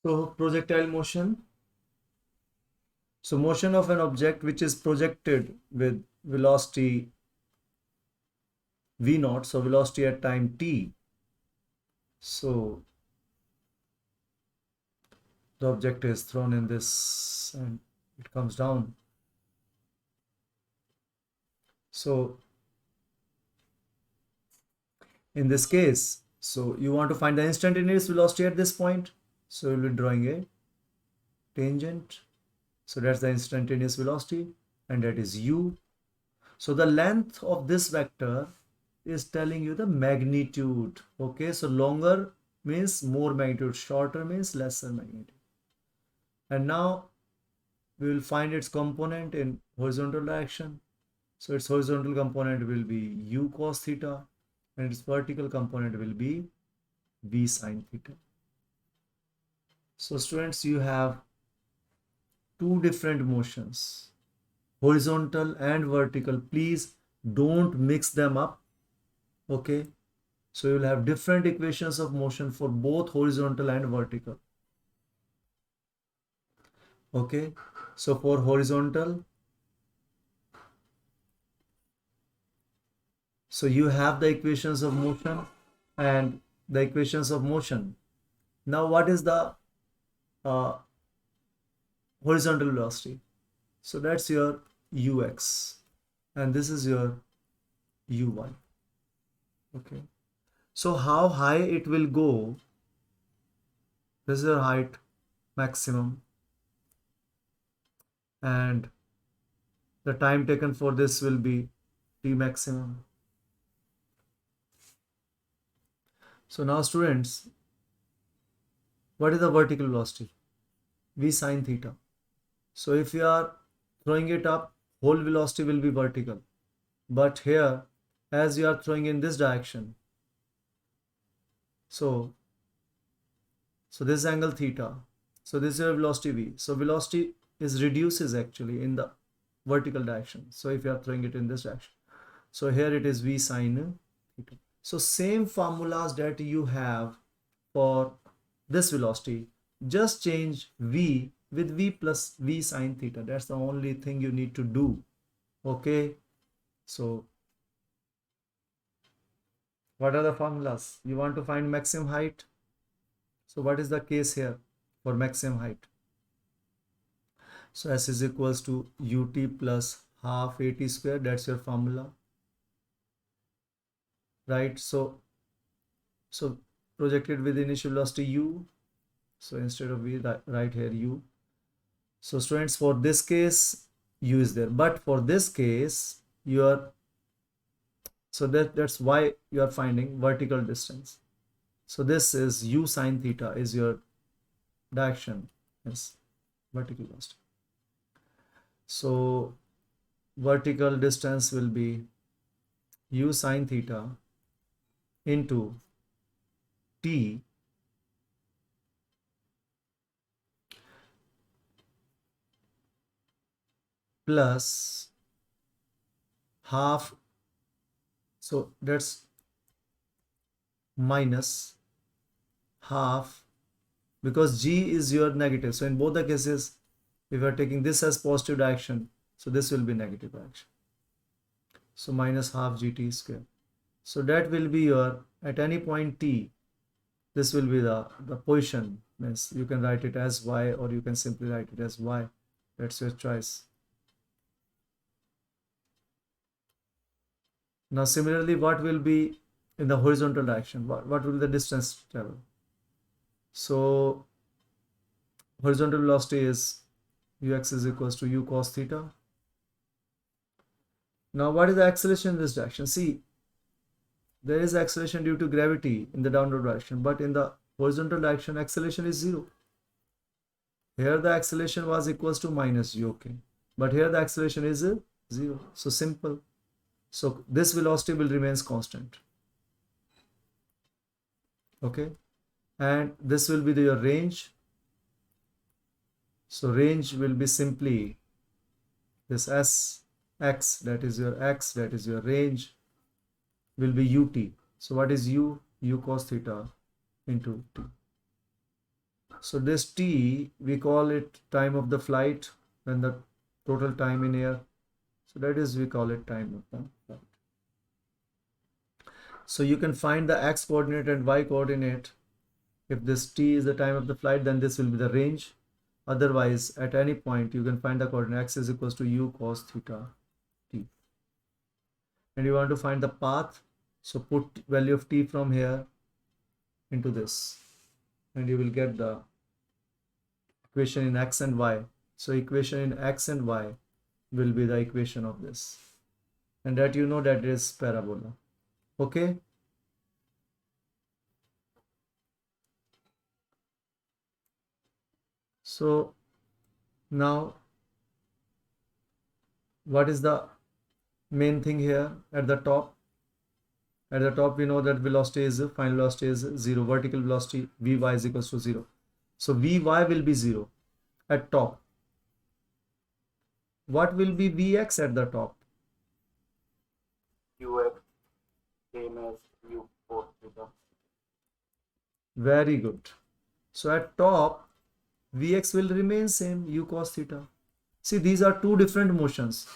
So projectile motion. So motion of an object which is projected with velocity v naught, so velocity at time t. So the object is thrown in this and it comes down. So in this case, so you want to find the instantaneous velocity at this point. So you'll be drawing a tangent. So that's the instantaneous velocity and that is u. So the length of this vector is telling you the magnitude. Okay, so longer means more magnitude, shorter means lesser magnitude. And now we will find its component in horizontal direction. So its horizontal component will be u cos theta and its vertical component will be v sine theta. So students, you have two different motions, horizontal and vertical. Please don't mix them up. Okay, so you'll have different equations of motion for both horizontal and vertical. Okay, so for horizontal, so you have the equations of motion and the equations of motion. Now what is the uh, horizontal velocity? So that's your ux and this is your uy. Okay, so how high it will go, this is your height maximum and the time taken for this will be t maximum. So now students, what is the vertical velocity? V sine theta. So if you are throwing it up, whole velocity will be vertical. But here, as you are throwing in this direction, so this angle theta. So this is your velocity v. So velocity is reduces actually in the vertical direction. So if you are throwing it in this direction, so here it is v sine theta. So same formulas that you have for this velocity, just change v with v plus v sine theta. That's the only thing you need to do. Okay, so what are the formulas? You want to find maximum height. So what is the case here for maximum height? So s is equals to ut plus half at square. That's your formula, right? So projected with initial velocity u. So instead of v, write here u. So students, for this case, u is there, but for this case, you are, so that's why you are finding vertical distance. So this is u sine theta is your direction, yes, vertical velocity. So vertical distance will be u sine theta into t plus half, so that's minus half, because g is your negative. So in both the cases, if you are taking this as positive direction, so this will be negative direction. So minus half gt square. So that will be your, at any point t, this will be the position. Means you can write it as y or you can simply write it as y. That's your choice. Now similarly, what will be in the horizontal direction? What will the distance travel? So horizontal velocity is ux is equals to u cos theta. Now what is the acceleration in this direction? See, there is acceleration due to gravity in the downward direction, but in the horizontal direction, acceleration is zero. Here the acceleration was equals to minus u, okay, but here the acceleration is zero. So simple. So this velocity will remains constant. Okay, and this will be your range. So range will be simply this s x, that is your x, that is your range, will be ut. So what is u? U cos theta into t. So this t, we call it time of the flight, when the total time in air. So that is, we call it time of the flight. So you can find the x coordinate and y coordinate. If this t is the time of the flight, then this will be the range. Otherwise, at any point, you can find the coordinate x is equals to u cos theta t. And you want to find the path. So put value of t from here into this, and you will get the equation in x and y. So equation in x and y will be the equation of this. And that you know that is parabola. Okay. So now what is the main thing here at the top? At the top, we know that velocity is, final velocity is 0, vertical velocity Vy is equals to 0. So Vy will be 0 at top. What will be Vx at the top? Ux same as u cos theta. Very good. So at top, Vx will remain same, u cos theta. See, these are two different motions.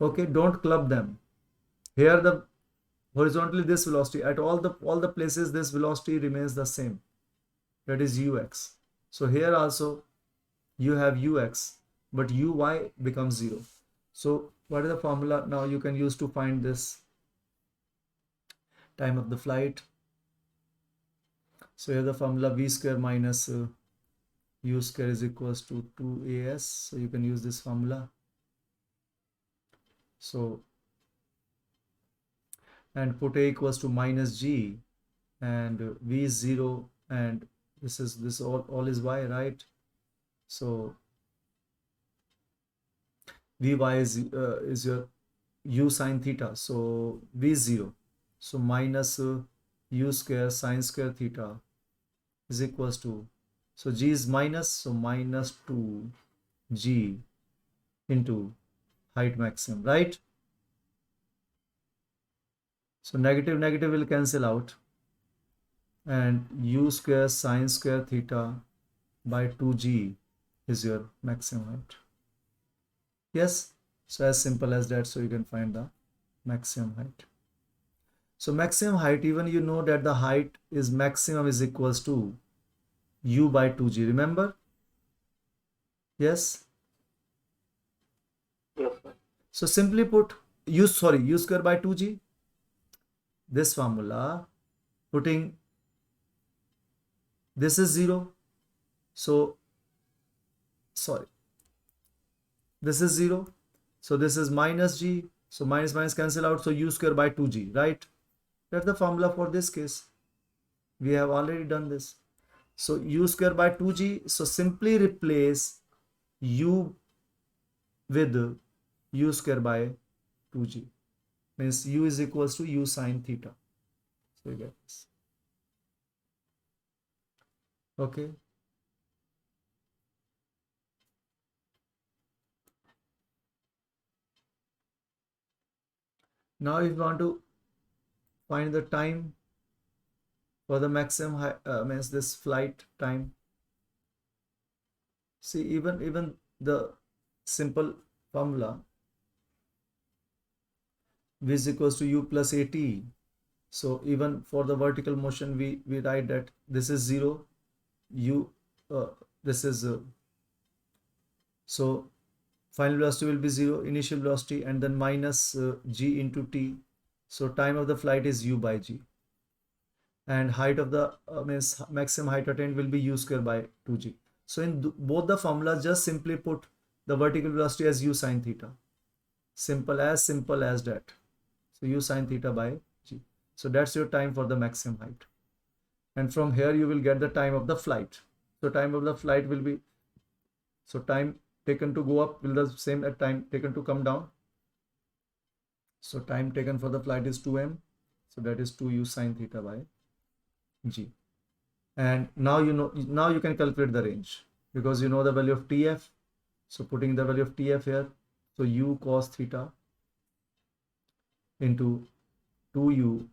Okay, don't club them. Here the horizontally this velocity, at all the places this velocity remains the same. That is ux. So here also you have ux, but uy becomes 0. So what is the formula now you can use to find this time of the flight? So here the formula v square minus u square is equals to 2as. So you can use this formula. So, and put a equals to minus g, and v is 0, and this all is y, right? So Vy is your u sine theta. So v is 0. So minus u square sine square theta is equals to, so g is minus, so minus 2g into height maximum, right? So negative negative will cancel out, and u square sine square theta by 2g is your maximum height. Yes, so as simple as that. So you can find the maximum height. So maximum height, even you know that the height is maximum is equals to u by 2g. Remember? Yes. Yes, sir. So simply put, u square by 2g. This formula, putting this is 0. So sorry, this is 0. So this is minus g. So minus minus cancel out. So u square by 2g, right? That's the formula for this case. We have already done this. So u square by 2g. So simply replace u with u square by 2g. Means u is equals to u sine theta. So you get this. Okay. Now if you want to find the time for the maximum means this flight time. See, even the simple formula v is equals to u plus at. So even for the vertical motion, we write that this is 0, u this is so final velocity will be 0, initial velocity, and then minus g into t. So time of the flight is u by g, and height of the means maximum height attained will be u square by 2g. So in both the formulas, just simply put the vertical velocity as u sine theta. Simple as that. So u sine theta by g. So that's your time for the maximum height. And from here you will get the time of the flight. So time of the flight will be, so time taken to go up will be the same as time taken to come down. So time taken for the flight is 2m. So that is 2u sine theta by g. And now you know, now you can calculate the range because you know the value of tf. So putting the value of tf here, so u cos theta into 2u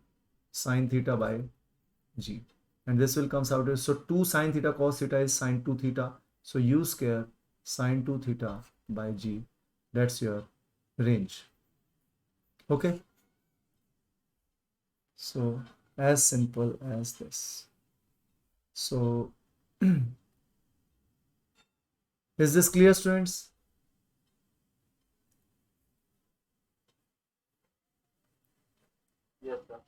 sine theta by g. and this will comes out as, so 2 sine theta cos theta is sine 2 theta. So u square sine 2 theta by g, that's your range. Okay. So as simple as this. So is this clear, students? Yes, sir.